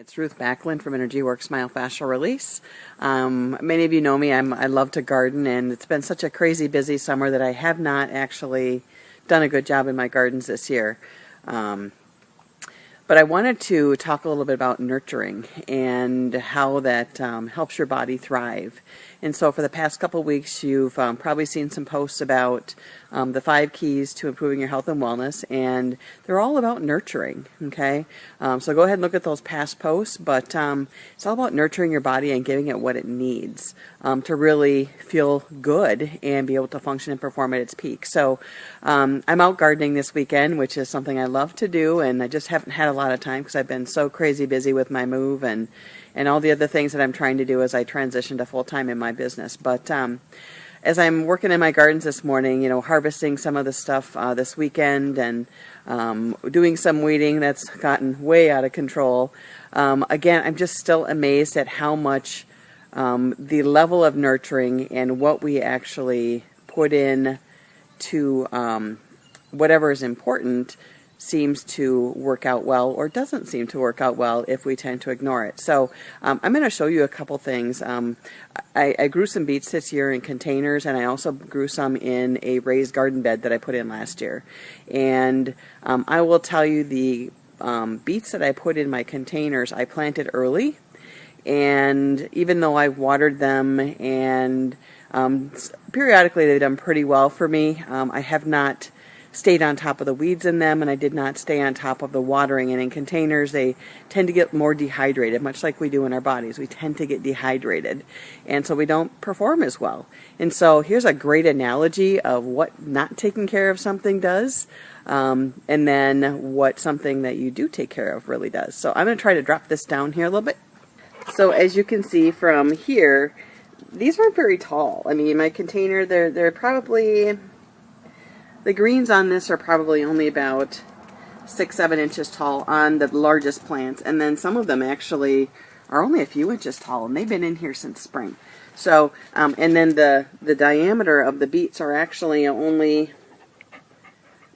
It's Ruth Backlund from Energy Works Myofascial Release. Many of you know me. I love to garden, and it's been such a crazy busy summer that I have not actually done a good job in my gardens this year. But I wanted to talk a little bit about nurturing and how that helps your body thrive. And so for the past couple of weeks, you've probably seen some posts about the 5 keys to improving your health and wellness, and they're all about nurturing, okay? So go ahead and look at those past posts, but it's all about nurturing your body and giving it what it needs to really feel good and be able to function and perform at its peak. So I'm out gardening this weekend, which is something I love to do, and I just haven't had a lot of time because I've been so crazy busy with my move and all the other things that I'm trying to do as I transition to full-time in my business. But as I'm working in my gardens this morning, you know, harvesting some of the stuff this weekend and doing some weeding that's gotten way out of control, again, I'm just still amazed at how much the level of nurturing and what we actually put in to whatever is important seems to work out well or doesn't seem to work out well if we tend to ignore it. So I'm going to show you a couple things. I grew some beets this year in containers, and I also grew some in a raised garden bed that I put in last year. And I will tell you, the beets that I put in my containers, I planted early, and even though I watered them and periodically they've done pretty well for me, I have not stayed on top of the weeds in them, and I did not stay on top of the watering. And in containers, they tend to get more dehydrated, much like we do in our bodies. We tend to get dehydrated, and so we don't perform as well. And so here's a great analogy of what not taking care of something does, and then what something that you do take care of really does. So I'm going to try to drop this down here a little bit. So as you can see from here, these aren't very tall. I mean, my container, they're probably... The greens on this are probably only about 6-7 inches tall on the largest plants, and then some of them actually are only a few inches tall, and they've been in here since spring. So, and then the diameter of the beets are actually only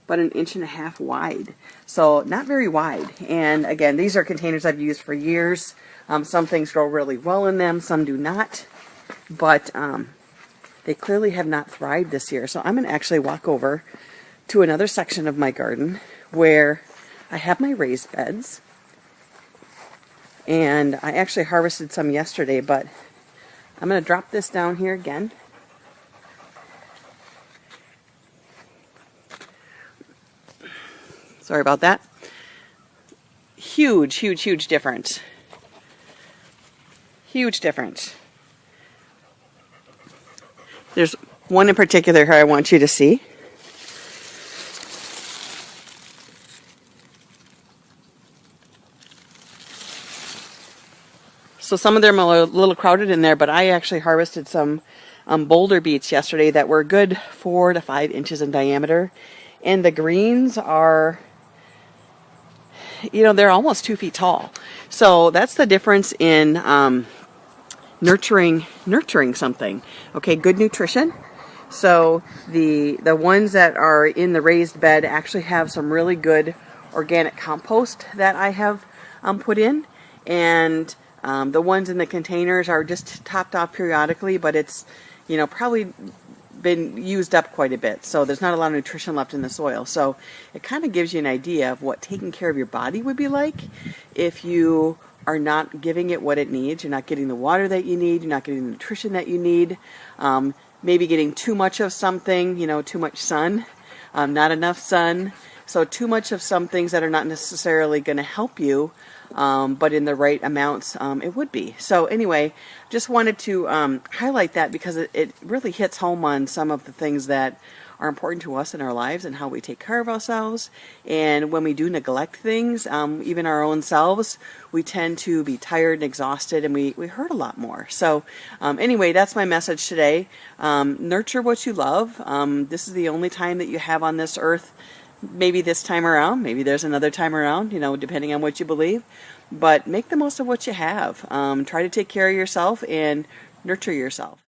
about 1.5 inches wide, so not very wide. And again, these are containers I've used for years. Some things grow really well in them, some do not, but they clearly have not thrived this year. So I'm going to actually walk over to another section of my garden where I have my raised beds. And I actually harvested some yesterday, but I'm going to drop this down here again. Sorry about that. Huge, huge, huge difference. Huge difference. There's one in particular here I want you to see. So some of them are a little crowded in there, but I actually harvested some boulder beets yesterday that were a good 4 to 5 inches in diameter. And the greens are, you know, they're almost 2 feet tall. So that's the difference in nurturing something. Okay, good nutrition. So the ones that are in the raised bed actually have some really good organic compost that I have put in, and the ones in the containers are just topped off periodically, but it's, you know, probably been used up quite a bit, so there's not a lot of nutrition left in the soil. So it kind of gives you an idea of what taking care of your body would be like if you are not giving it what it needs. You're not getting the water that you need. You're not getting the nutrition that you need. Maybe getting too much of something, you know, too much sun, not enough sun. So too much of some things that are not necessarily going to help you, but in the right amounts, it would be. So anyway, just wanted to highlight that because it really hits home on some of the things that are important to us in our lives and how we take care of ourselves. And when we do neglect things, even our own selves, we tend to be tired and exhausted, and we hurt a lot more. So anyway, that's my message today. Nurture what you love. This is the only time that you have on this earth. Maybe this time around, maybe there's another time around, you know, depending on what you believe. But make the most of what you have. Try to take care of yourself and nurture yourself.